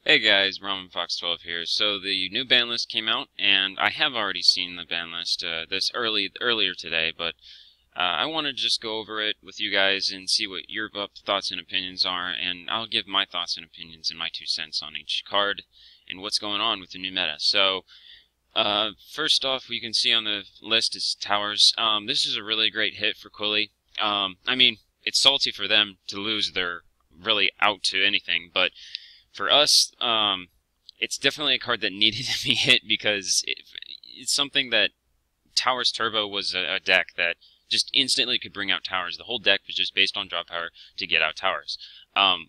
Hey guys, RomanFox12 here. So the new ban list came out, and I have already seen the ban list earlier today, but I want to just go over it with you guys and see what your thoughts and opinions are, and I'll give my thoughts and opinions and my 2 cents on each card and what's going on with the new meta. So first off, we can see on the list is Towers. This is a really great hit for Quilly. I mean, it's salty for them to lose. They're really out to anything, but for us, it's definitely a card that needed to be hit because it's something that Towers Turbo was a deck that just instantly could bring out Towers. The whole deck was just based on draw power to get out Towers,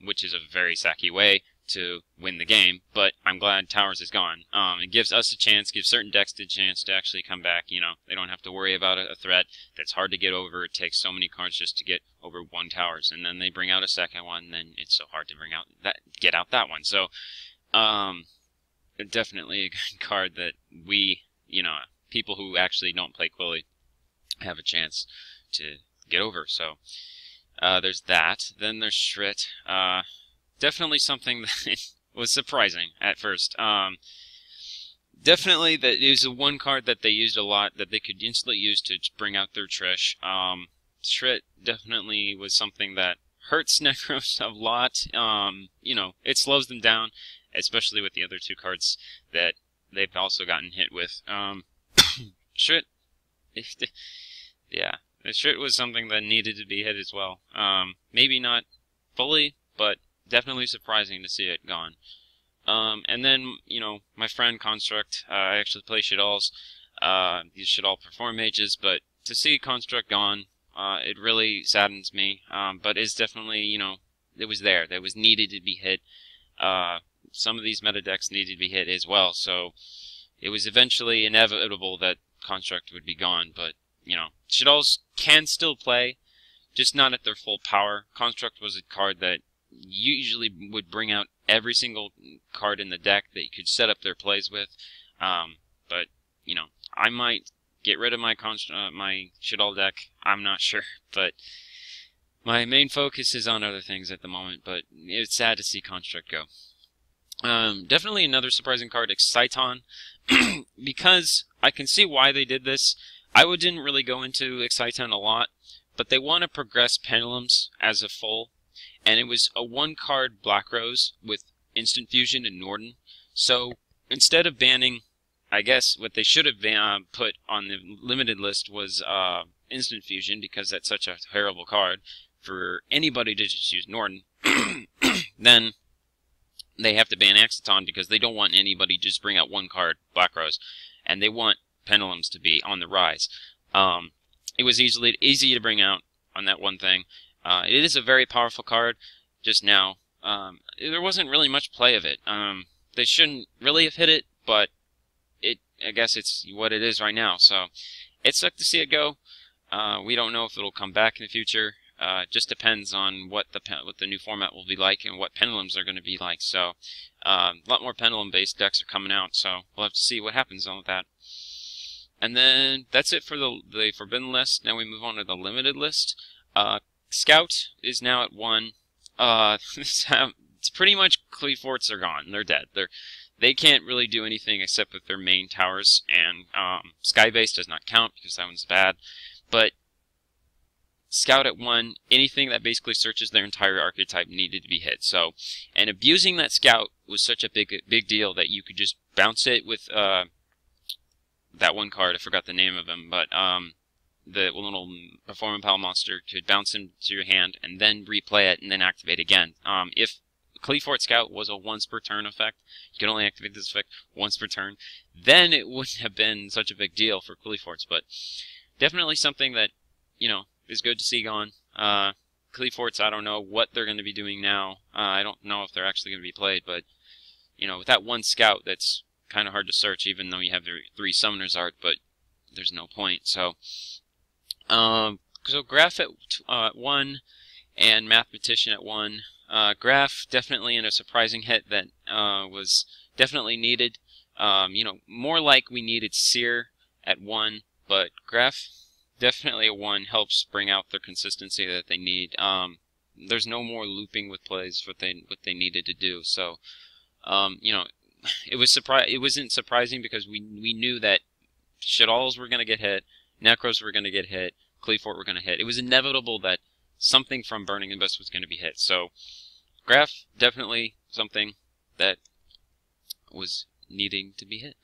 which is a very sacky way to win the game, but I'm glad Towers is gone. It gives us a chance, gives certain decks a chance to actually come back. You know, they don't have to worry about a threat that's hard to get over. It takes so many cards just to get over one Towers, and then they bring out a second one, and then it's so hard to get out that one. So, definitely a good card that we, people who actually don't play Quilly have a chance to get over. So, there's that. Then there's Shrit. Definitely something that was surprising at first. Definitely that it was the one card that they used a lot that they could instantly use to bring out their Trish. Shrit definitely was something that hurts Necros a lot. It slows them down, especially with the other two cards that they've also gotten hit with. Shrit, yeah, the Shrit was something that needed to be hit as well. Maybe not fully, but definitely surprising to see it gone. And then, my friend Construct, I actually play Shadalls. These Shadal perform mages, but to see Construct gone, it really saddens me. But it's definitely, it was there. That was needed to be hit. Some of these meta decks needed to be hit as well, so it was eventually inevitable that Construct would be gone, but, Shadalls can still play, just not at their full power. Construct was a card that usually would bring out every single card in the deck that you could set up their plays with. But I might get rid of my my Shadal deck. I'm not sure, but my main focus is on other things at the moment. But it's sad to see Construct go. Definitely another surprising card, Exciton, because I can see why they did this. I didn't really go into Exciton a lot, but they want to progress Pendulums as a full. And it was a one-card Black Rose with Instant Fusion and Norden. So instead of banning, I guess what they should have put on the limited list was Instant Fusion, because that's such a terrible card for anybody to just use Norden. Then they have to ban Exciton because they don't want anybody to just bring out one card, Black Rose, and they want Pendulums to be on the rise. It was easy to bring out on that one thing. It is a very powerful card. Just now, there wasn't really much play of it. They shouldn't really have hit it, but I guess it's what it is right now. So it sucked to see it go. We don't know if it'll come back in the future. It just depends on what the new format will be like and what pendulums are going to be like. So a lot more pendulum-based decks are coming out. So we'll have to see what happens on that. And then that's it for the Forbidden list. Now we move on to the limited list. Scout is now at 1. It's pretty much Cleaforts are gone. They're dead. They can't really do anything except with their main towers, and Skybase does not count because that one's bad. But Scout at 1, anything that basically searches their entire archetype needed to be hit. So, and abusing that Scout was such a big deal that you could just bounce it with that one card. I forgot the name of him, but the little Performing Pal monster could bounce him to your hand and then replay it and then activate again. If Cleafort Scout was a once per turn effect, you can only activate this effect once per turn, then it wouldn't have been such a big deal for Cleaforts, but definitely something that, is good to see gone. Cleaforts, I don't know what they're going to be doing now. I don't know if they're actually going to be played, but, with that one Scout, that's kind of hard to search, even though you have the 3 Summoner's Art, but there's no point, so Graph at 1 and Mathematician at 1. Graph definitely in a surprising hit that was definitely needed. More like we needed Seer at 1, but Graph definitely a 1 helps bring out the consistency that they need. There's no more looping with plays what they needed to do. So You know, it wasn't surprising because we knew that Shaddols were going to get hit, Necros were going to get hit, Cleafort were going to hit. It was inevitable that something from Burning Abyss was going to be hit. So Graph, definitely something that was needing to be hit.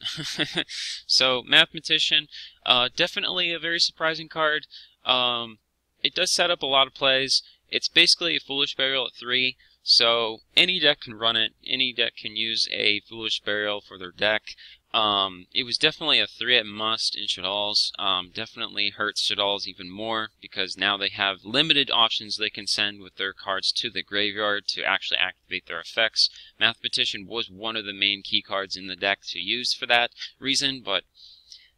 So Mathematician, definitely a very surprising card. It does set up a lot of plays. It's basically a Foolish Burial at 3, so any deck can run it. Any deck can use a Foolish Burial for their deck. It was definitely a 3 at must in Shaddols. Definitely hurts Shaddols even more because now they have limited options they can send with their cards to the graveyard to actually activate their effects. Mathematician was one of the main key cards in the deck to use for that reason, but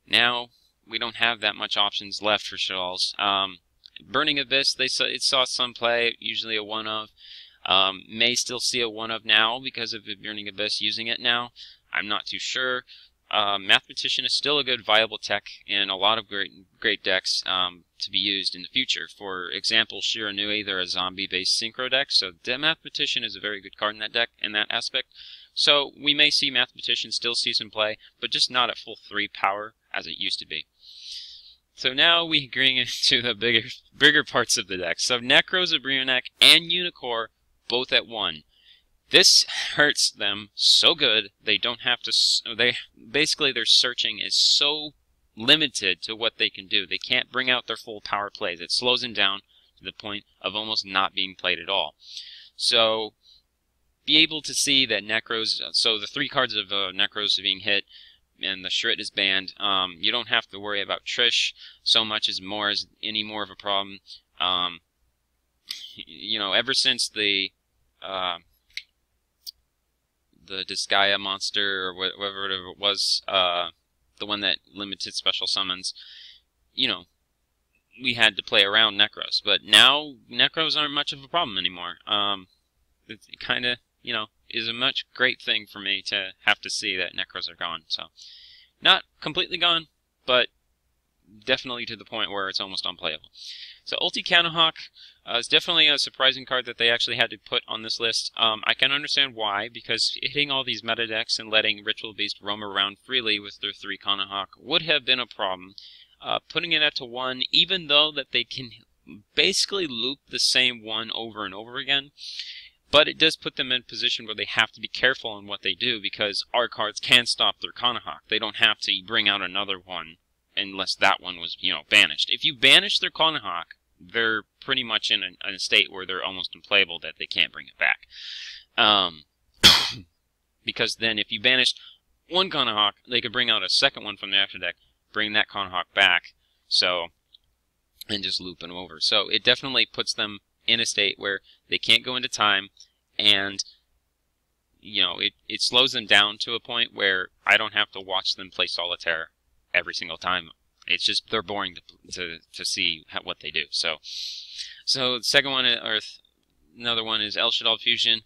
now we don't have that much options left for Shaddols. Burning Abyss, it saw some play, usually a 1-of. May still see a 1-of now because of Burning Abyss using it now. I'm not too sure. Mathematician is still a good viable tech in a lot of great decks to be used in the future. For example, Shiranui, they're a zombie-based synchro deck, so the Mathematician is a very good card in that deck in that aspect. So we may see Mathematician still see some play, but just not at full 3 power as it used to be. So now we bring into the bigger parts of the deck. So Necros, Abrionek, and Unicorn both at 1. This hurts them so good they don't have to. Basically their searching is so limited to what they can do. They can't bring out their full power plays. It slows them down to the point of almost not being played at all. So be able to see that Necros. So the 3 cards of Necros are being hit, and the Shrit is banned. You don't have to worry about Trish so much as any more of a problem. You know, ever since the Disgaea monster, or whatever it was, the one that limited special summons, you know, we had to play around Necros. But now, Necros aren't much of a problem anymore. It kind of, you know, is a much great thing for me to have to see that Necros are gone. So, not completely gone, but definitely to the point where it's almost unplayable. So Ulti Cannahawk is definitely a surprising card that they actually had to put on this list. I can understand why, because hitting all these meta decks and letting Ritual Beast roam around freely with their 3 Cannahawk would have been a problem. Putting it at to 1, even though that they can basically loop the same one over and over again, but it does put them in a position where they have to be careful on what they do, because our cards can stop their Cannahawk. They don't have to bring out another one unless that one was, you know, banished. If you banish their Cannahawk, they're pretty much in a state where they're almost unplayable, that they can't bring it back. Because then if you banished one Cannahawk, they could bring out a second one from the after deck, bring that Cannahawk back, and just loop them over. So it definitely puts them in a state where they can't go into time, and you know, it slows them down to a point where I don't have to watch them play Solitaire every single time. It's just, they're boring to see what they do. So the second one, or another one, is El Shaddai Fusion.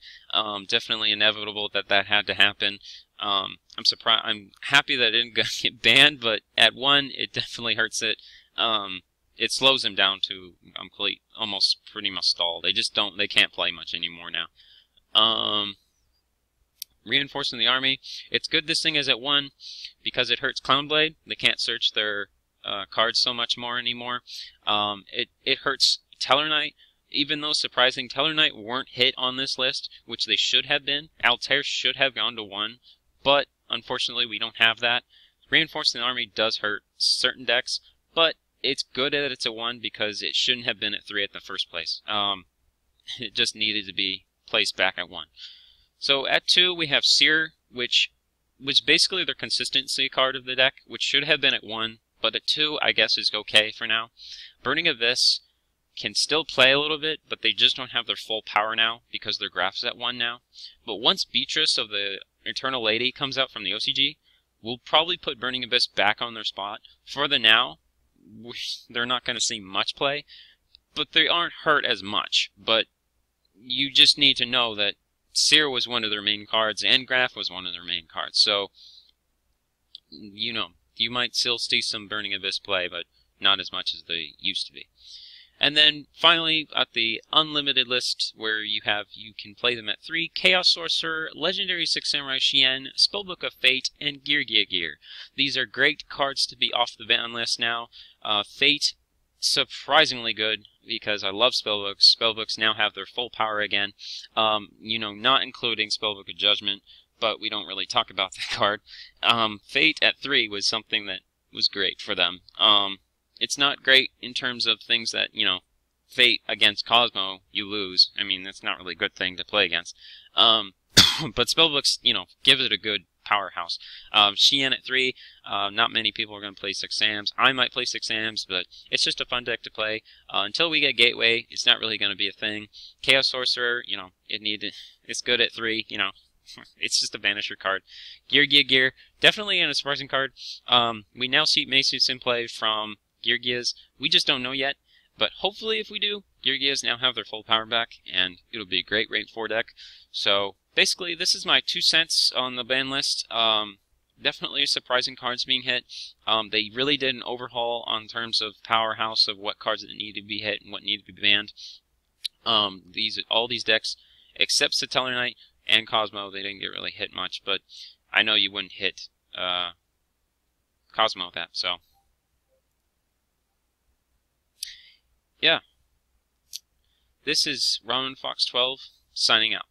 Definitely inevitable that had to happen. I'm happy that it didn't get banned, but at 1, it definitely hurts it. It slows them down to almost pretty much stall. They can't play much anymore now. Reinforcing the army. It's good this thing is at 1 because it hurts Clownblade. They can't search their cards so much more anymore. It hurts Tellarknight. Even though surprising, Tellarknight weren't hit on this list, which they should have been. Altair should have gone to 1, but unfortunately we don't have that. Reinforcing the army does hurt certain decks, but it's good that it's at 1 because it shouldn't have been at 3 at the first place. It just needed to be placed back at 1. So at 2 we have Seer, which was basically their consistency card of the deck, which should have been at 1, but at 2 I guess is okay for now. Burning Abyss can still play a little bit, but they just don't have their full power now because their Graph's at 1 now. But once Beatrice of the Eternal Lady comes out from the OCG, we'll probably put Burning Abyss back on their spot. For the now, they're not going to see much play, but they aren't hurt as much. But you just need to know that Seer was one of their main cards, and Graph was one of their main cards. So, you know, you might still see some Burning Abyss play, but not as much as they used to be. And then finally, at the unlimited list, where you can play them at 3, Chaos Sorcerer, Legendary 6 Samurai Shien, Spellbook of Fate, and Gear. These are great cards to be off the ban list now. Fate, surprisingly good, because I love Spellbooks. Spellbooks now have their full power again. Not including Spellbook of Judgment, but we don't really talk about that card. Fate at 3 was something that was great for them. It's not great in terms of things that, Fate against Cosmo, you lose. I mean, that's not really a good thing to play against. But Spellbooks, give it a good powerhouse. Shien at 3, not many people are going to play 6 Sams. I might play 6 Sams, but it's just a fun deck to play. Until we get Gateway, it's not really going to be a thing. Chaos Sorcerer, it's good at 3, It's just a Vanisher card. Gear, definitely a surprising card. We now see Masus in play from Yugiohs. We just don't know yet, but hopefully if we do, Yugiohs now have their full power back, and it'll be a great rank 4 deck. So basically, this is my 2 cents on the ban list. Definitely surprising cards being hit. They really did an overhaul on terms of powerhouse of what cards that need to be hit and what need to be banned. All these decks, except Satellar Knight and Cosmo, they didn't get really hit much, but I know you wouldn't hit Cosmo with that, so yeah. This is Roman Fox 12 signing out.